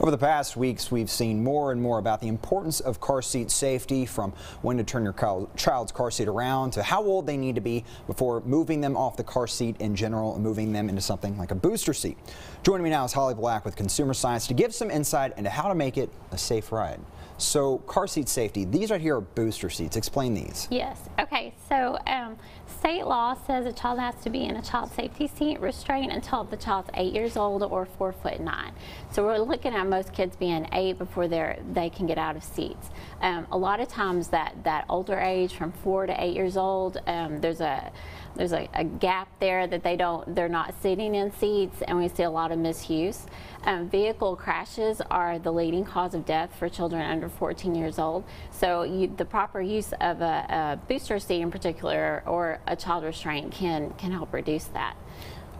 Over the past weeks, we've seen more and more about the importance of car seat safety, from when to turn your child's car seat around to how old they need to be before moving them off the car seat in general and moving them into something like a booster seat. Joining me now is Holly Black with Consumer Science to give some insight into how to make it a safe ride. So, car seat safety, these right here are booster seats. Explain these. Yes. Okay. So, state law says a child has to be in a child safety seat restraint until the child's 8 years old or 4'9". So we're looking at most kids being 8 before they can get out of seats. A lot of times that older age, from 4 to 8 years old, there's a gap there that they're not sitting in seats, and we see a lot of misuse. Vehicle crashes are the leading cause of death for children under 14 years old. So the proper use of a booster seat in particular, or a child restraint, can help reduce that.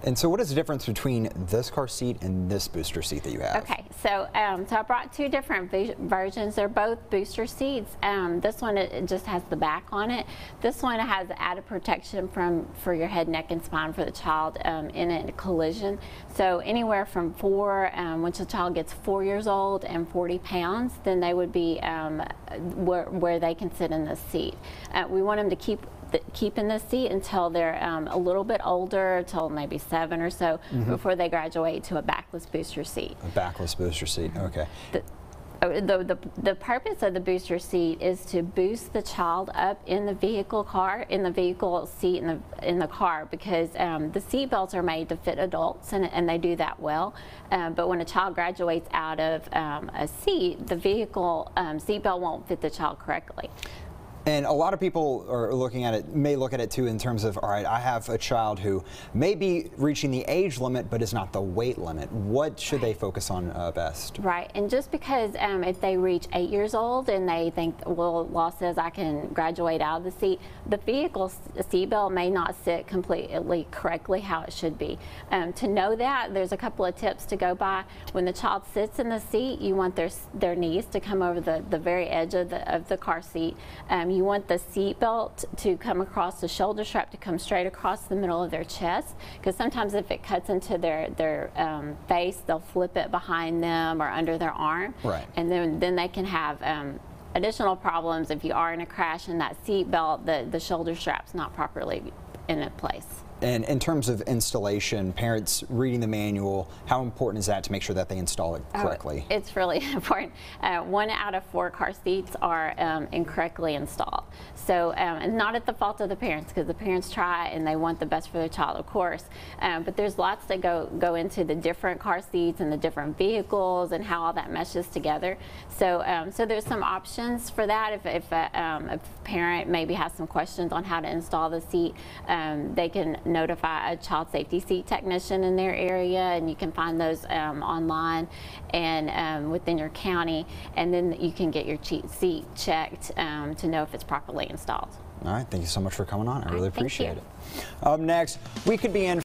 And so what is the difference between this car seat and this booster seat that you have? Okay, so I brought two different versions. They're both booster seats. This one, it just has the back on it. This one has added protection for your head, neck, and spine for the child in a collision. So anywhere from once the child gets 4 years old and 40 pounds, then they would be where they can sit in this seat. We want them to keep in this seat until they're a little bit older, until maybe 7 or so, before they graduate to a backless booster seat. A backless booster seat, okay. The purpose of the booster seat is to boost the child up in the vehicle seat in the car, because the seat belts are made to fit adults, and they do that well. But when a child graduates out of a seat, the vehicle seat belt won't fit the child correctly. And a lot of people are may look at it too in terms of, all right, I have a child who may be reaching the age limit but is not the weight limit. What should they focus on best? Right, and just because if they reach 8 years old and they think, well, law says I can graduate out of the seat, the vehicle seatbelt may not sit completely correctly how it should be. To know that, there's a couple of tips to go by. When the child sits in the seat, you want their knees to come over the very edge of the car seat. You want the seat belt to come across the shoulder strap, to come straight across the middle of their chest, because sometimes if it cuts into their face, they'll flip it behind them or under their arm. Right. And then they can have additional problems if you are in a crash and that seat belt, the shoulder strap's not properly in place. And in terms of installation, parents reading the manual, how important is that to make sure that they install it correctly? It's really important. 1 out of 4 car seats are incorrectly installed. So, and not at the fault of the parents, because the parents try and they want the best for their child, of course. But there's lots that go into the different car seats and the different vehicles and how all that meshes together. So, so there's some options for that. If a parent maybe has some questions on how to install the seat, they can notify a child safety seat technician in their area, and you can find those online and within your county, and then you can get your seat checked to know if it's properly installed. All right, thank you so much for coming on. I really appreciate it. You. Up next, we could be in